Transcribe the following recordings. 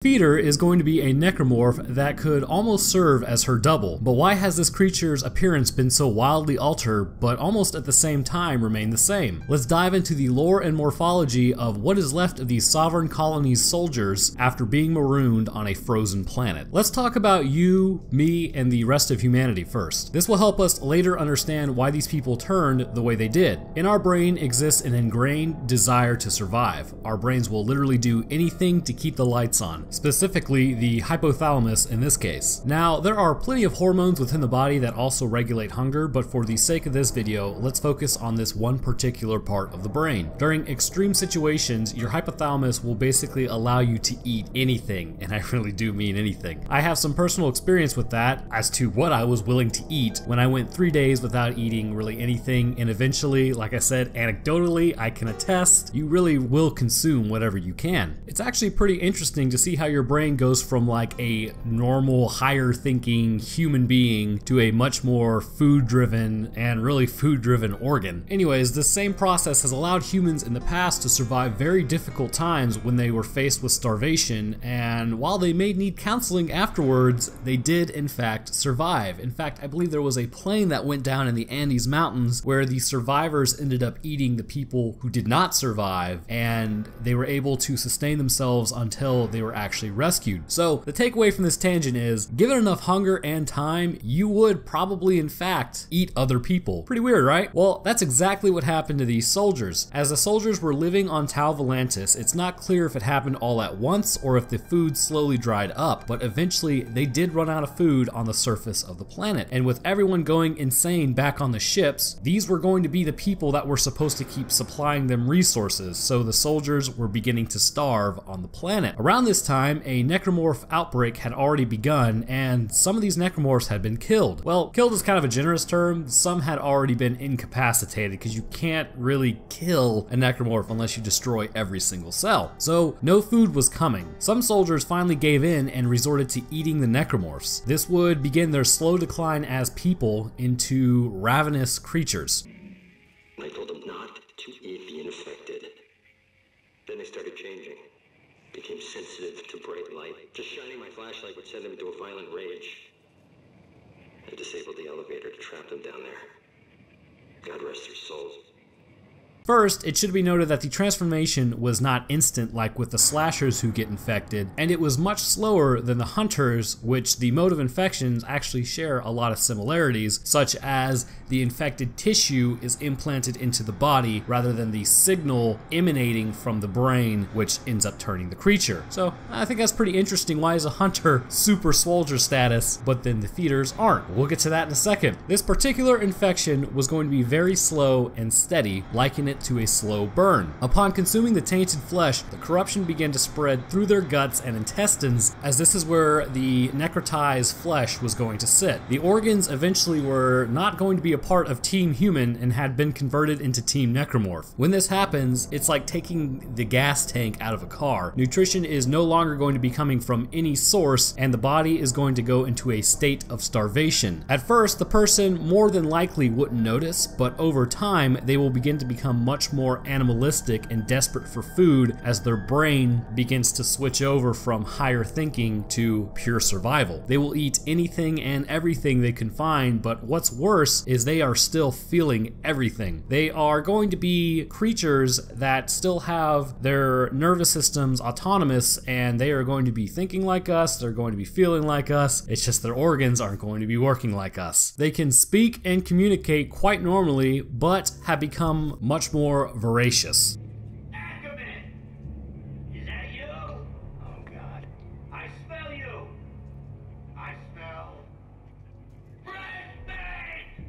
Feeder is going to be a necromorph that could almost serve as her double, but why has this creature's appearance been so wildly altered but almost at the same time remain the same? Let's dive into the lore and morphology of what is left of these Sovereign Colonies soldiers after being marooned on a frozen planet. Let's talk about you, me, and the rest of humanity first. This will help us later understand why these people turned the way they did. In our brain exists an ingrained desire to survive. Our brains will literally do anything to keep the lights on. Specifically the hypothalamus in this case. Now, there are plenty of hormones within the body that also regulate hunger, but for the sake of this video, let's focus on this one particular part of the brain. During extreme situations, your hypothalamus will basically allow you to eat anything, and I really do mean anything. I have some personal experience with that as to what I was willing to eat when I went 3 days without eating really anything, and eventually, like I said, anecdotally, I can attest, you really will consume whatever you can. It's actually pretty interesting to see how your brain goes from like a normal, higher thinking human being to a much more food driven and really food driven organ. Anyways, this same process has allowed humans in the past to survive very difficult times when they were faced with starvation, and while they may need counseling afterwards, they did in fact survive. In fact, I believe there was a plane that went down in the Andes Mountains where the survivors ended up eating the people who did not survive, and they were able to sustain themselves until they were actually rescued. So the takeaway from this tangent is, given enough hunger and time, you would probably in fact eat other people. Pretty weird, right? Well, that's exactly what happened to these soldiers. As the soldiers were living on Tau Volantis, it's not clear if it happened all at once or if the food slowly dried up, but eventually they did run out of food on the surface of the planet. And with everyone going insane back on the ships, these were going to be the people that were supposed to keep supplying them resources, so the soldiers were beginning to starve on the planet. Around this time, a necromorph outbreak had already begun, and some of these necromorphs had been killed. Well, killed is kind of a generous term. Some had already been incapacitated because you can't really kill a necromorph unless you destroy every single cell. So no food was coming. Some soldiers finally gave in and resorted to eating the necromorphs. This would begin their slow decline as people into ravenous creatures. I told them not to eat the infected. Then they started changing. Became sensitive to bright light. Just shining my flashlight would send them into a violent rage. I disabled the elevator to trap them down there. God rest their souls. First, it should be noted that the transformation was not instant like with the slashers who get infected, and it was much slower than the hunters, which the mode of infections actually share a lot of similarities, such as the infected tissue is implanted into the body rather than the signal emanating from the brain, which ends up turning the creature. So I think that's pretty interesting. Why is a hunter super soldier status, but then the feeders aren't? We'll get to that in a second. This particular infection was going to be very slow and steady, liken it to a slow burn. Upon consuming the tainted flesh, the corruption began to spread through their guts and intestines, as this is where the necrotized flesh was going to sit. The organs eventually were not going to be a part of Team Human and had been converted into Team Necromorph. When this happens, it's like taking the gas tank out of a car. Nutrition is no longer going to be coming from any source, and the body is going to go into a state of starvation. At first, the person more than likely wouldn't notice, but over time, they will begin to become much more animalistic and desperate for food as their brain begins to switch over from higher thinking to pure survival. They will eat anything and everything they can find, but what's worse is they are still feeling everything. They are going to be creatures that still have their nervous systems autonomous, and they are going to be thinking like us, they're going to be feeling like us, it's just their organs aren't going to be working like us. They can speak and communicate quite normally, but have become much more voracious. Ackerman! Is that you? Oh God. I smell you! I smell... red meat!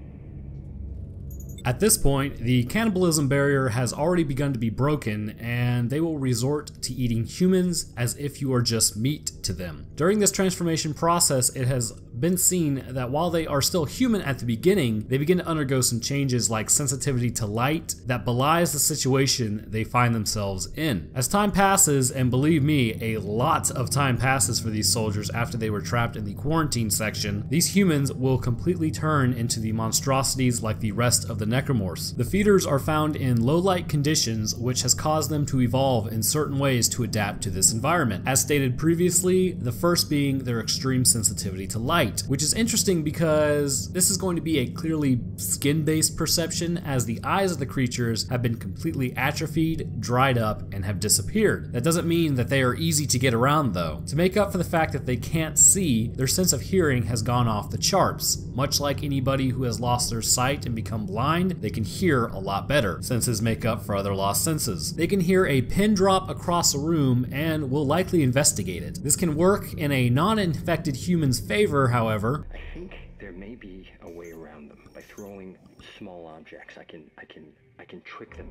At this point, the cannibalism barrier has already begun to be broken, and they will resort to eating humans as if you are just meat to them. During this transformation process, it has been seen that while they are still human at the beginning, they begin to undergo some changes like sensitivity to light that belies the situation they find themselves in. As time passes, and believe me, a lot of time passes for these soldiers after they were trapped in the quarantine section, these humans will completely turn into the monstrosities like the rest of the necromorphs. The feeders are found in low light conditions, which has caused them to evolve in certain ways to adapt to this environment. As stated previously, the first being their extreme sensitivity to light, which is interesting because this is going to be a clearly skin-based perception, as the eyes of the creatures have been completely atrophied, dried up, and have disappeared. That doesn't mean that they are easy to get around though. To make up for the fact that they can't see, their sense of hearing has gone off the charts. Much like anybody who has lost their sight and become blind, they can hear a lot better. Senses make up for other lost senses. They can hear a pin drop across a room and will likely investigate it. This can work in a non-infected human's favor, however. I think there may be a way around them. By throwing small objects, I can trick them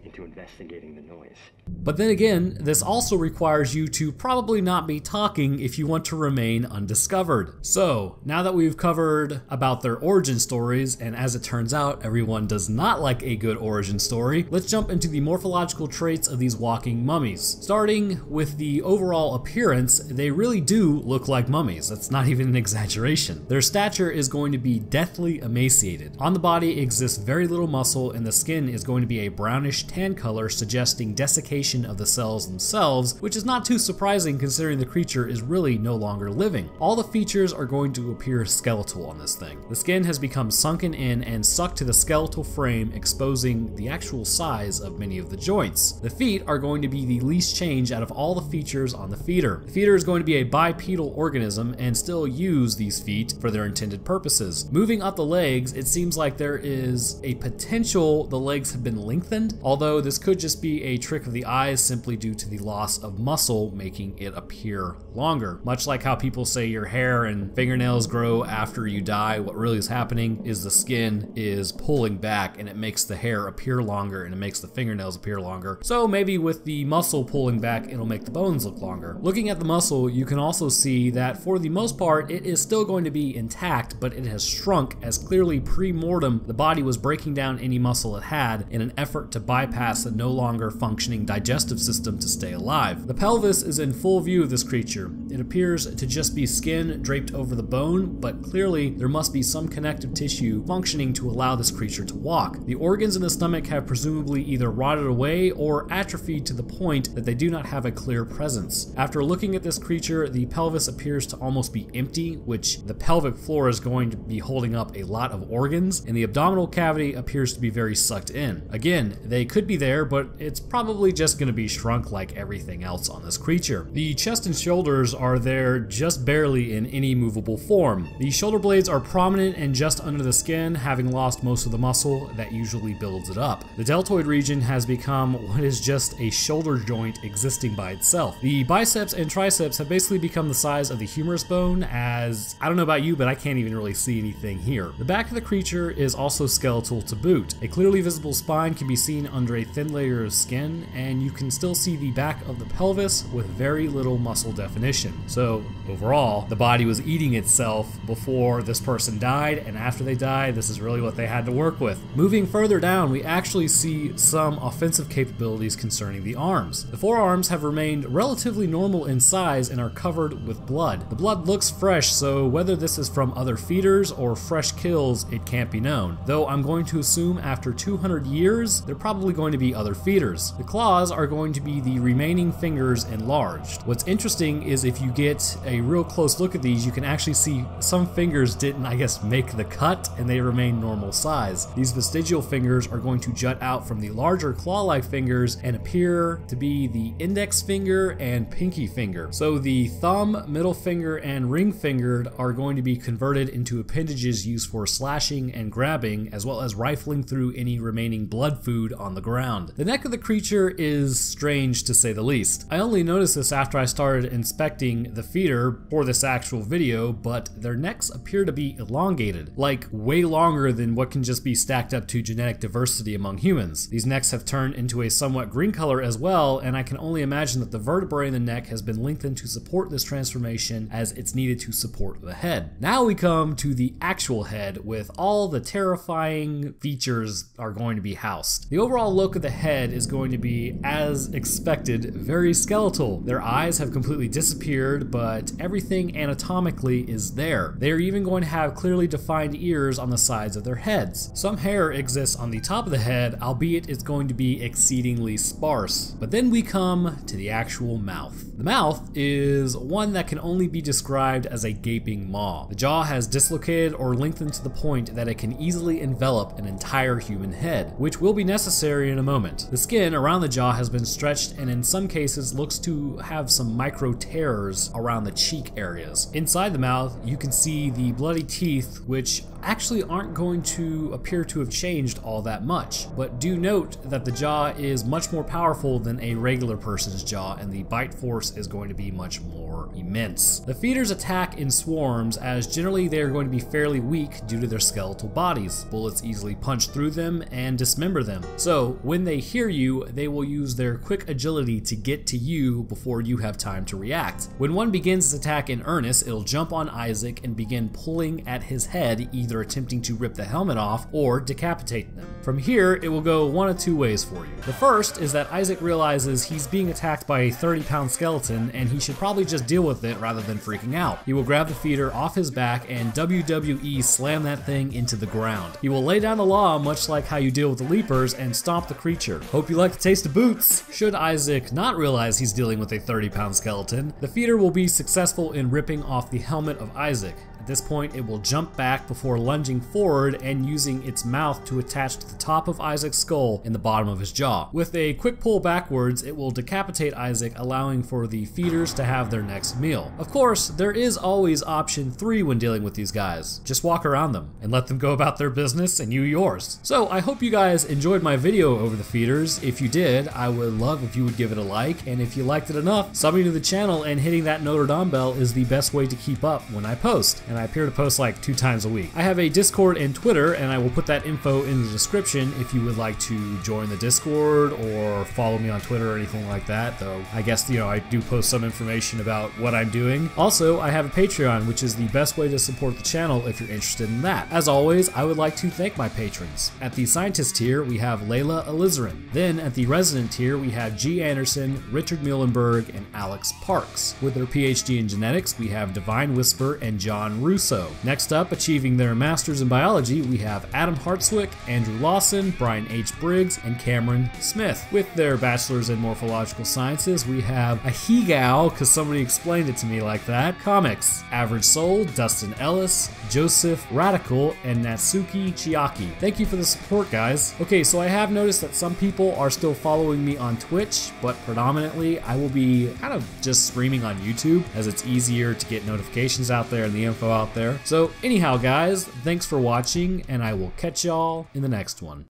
into investigating the noise. But then again, this also requires you to probably not be talking if you want to remain undiscovered. So, now that we've covered about their origin stories, and as it turns out, everyone does not like a good origin story, let's jump into the morphological traits of these walking mummies. Starting with the overall appearance, they really do look like mummies. That's not even an exaggeration. Their stature is going to be deathly emaciated. On the body exists very little muscle, and the skin is going to be a brownish tan color, suggesting desiccation of the cells themselves, which is not too surprising considering the creature is really no longer living. All the features are going to appear skeletal on this thing. The skin has become sunken in and sucked to the skeletal frame, exposing the actual size of many of the joints. The feet are going to be the least change out of all the features on the feeder. The feeder is going to be a bipedal organism and still use these feet for their intended purposes. Moving up the legs, it seems like there is a potential the legs have been lengthened, although this could just be a trick of the eyes simply due to the loss of muscle making it appear longer. Much like how people say your hair and fingernails grow after you die, what really is happening is the skin is pulling back and it makes the hair appear longer and it makes the fingernails appear longer. So maybe with the muscle pulling back, it'll make the bones look longer. Looking at the muscle, you can also see that for the most part, it is still going to be intact, but it has shrunk, as clearly pre-mortem the body was breaking down any muscle it had in an effort to bypass the no longer functioning digestive system to stay alive. The pelvis is in full view of this creature. It appears to just be skin draped over the bone, but clearly there must be some connective tissue functioning to allow this creature to walk. The organs in the stomach have presumably either rotted away or atrophied to the point that they do not have a clear presence. After looking at this creature, the pelvis appears to almost be empty, which the pelvic floor is going to be holding up a lot of organs, and the abdominal cavity appears to be very sucked in. Again, they could be there, but it's probably just going to be shrunk like everything else on this creature. The chest and shoulders are there just barely in any movable form. The shoulder blades are prominent and just under the skin, having lost most of the muscle that usually builds it up. The deltoid region has become what is just a shoulder joint existing by itself. The biceps and triceps have basically become the size of the humerus bone, as I don't know about you, but I can't even really see anything here. The back of the creature is also skeletal to boot. A clearly visible spine can be seen under a thin layer of skin, and you can still see the back of the pelvis with very little muscle definition. So overall, the body was eating itself before this person died, and after they died, this is really what they had to work with. Moving further down, we actually see some offensive capabilities concerning the arms. The forearms have remained relatively normal in size and are covered with blood. The blood looks fresh, so whether this is from other feeders or fresh kills, it can't be known. Though I'm going to assume after 200 years, they're probably going to be other feeders. The claws are going to be the remaining fingers enlarged. What's interesting is if you get a real close look at these, you can actually see some fingers didn't, I guess, make the cut, and they remain normal size. These vestigial fingers are going to jut out from the larger claw-like fingers and appear to be the index finger and pinky finger. So the thumb, middle finger, and ring fingered are going to be converted into appendages used for slashing and grabbing, as well as rifling through any remaining blood food on the ground. The neck of the creature is strange to say the least. I only noticed this after I started inspecting the feeder for this actual video, but their necks appear to be elongated, like way longer than what can just be stacked up to genetic diversity among humans. These necks have turned into a somewhat green color as well, and I can only imagine that the vertebrae in the neck has been lengthened to support this transformation as it's needed to support the head. Now we come to the actual head, with all the terrifying features are going to be housed. The overall final look of the head is going to be, as expected, very skeletal. Their eyes have completely disappeared, but everything anatomically is there. They are even going to have clearly defined ears on the sides of their heads. Some hair exists on the top of the head, albeit it's going to be exceedingly sparse. But then we come to the actual mouth. The mouth is one that can only be described as a gaping maw. The jaw has dislocated or lengthened to the point that it can easily envelop an entire human head, which will be necessary in a moment. The skin around the jaw has been stretched and in some cases looks to have some micro tears around the cheek areas. Inside the mouth, you can see the bloody teeth, which actually aren't going to appear to have changed all that much. But do note that the jaw is much more powerful than a regular person's jaw, and the bite force is going to be much more immense. The feeders attack in swarms, as generally they are going to be fairly weak due to their skeletal bodies. Bullets easily punch through them and dismember them. So when they hear you, they will use their quick agility to get to you before you have time to react. When one begins its attack in earnest, it'll jump on Isaac and begin pulling at his head, either attempting to rip the helmet off or decapitate them. From here, it will go one of two ways for you. The first is that Isaac realizes he's being attacked by a 30-pound skeleton and he should probably just deal with it rather than freaking out. He will grab the feeder off his back and WWE slam that thing into the ground. He will lay down the law, much like how you deal with the leapers, and stomp the creature. Hope you like the taste of boots. Should Isaac not realize he's dealing with a 30-pound skeleton, the feeder will be successful in ripping off the helmet of Isaac. At this point, it will jump back before lunging forward and using its mouth to attach to the top of Isaac's skull in the bottom of his jaw. With a quick pull backwards, it will decapitate Isaac, allowing for the feeders to have their next meal. Of course, there is always option 3 when dealing with these guys. Just walk around them and let them go about their business and you yours. So I hope you guys enjoyed my video over the feeders. If you did, I would love if you would give it a like, and if you liked it enough, subbing to the channel and hitting that Notre Dame bell is the best way to keep up when I post. And I appear to post like 2 times a week. I have a Discord and Twitter, and I will put that info in the description if you would like to join the Discord or follow me on Twitter or anything like that, though I guess, I do post some information about what I'm doing. Also, I have a Patreon, which is the best way to support the channel if you're interested in that. As always, I would like to thank my patrons. At the Scientist tier, we have Layla Alizarin. Then at the Resident tier, we have G. Anderson, Richard Muhlenberg, and Alex Parks. With their PhD in genetics, we have Divine Whisper and John Russo. Next up, achieving their Masters in Biology, we have Adam Hartswick, Andrew Lawson, Brian H. Briggs, and Cameron Smith. With their Bachelors in Morphological Sciences, we have Ahegao, because somebody explained it to me like that, Comics, Average Soul, Dustin Ellis, Joseph Radical, and Natsuki Chiaki. Thank you for the support, guys. Okay, so I have noticed that some people are still following me on Twitch, but predominantly I will be kind of just streaming on YouTube, as it's easier to get notifications out there and the info out there. So anyhow, guys, thanks for watching, and I will catch y'all in the next one.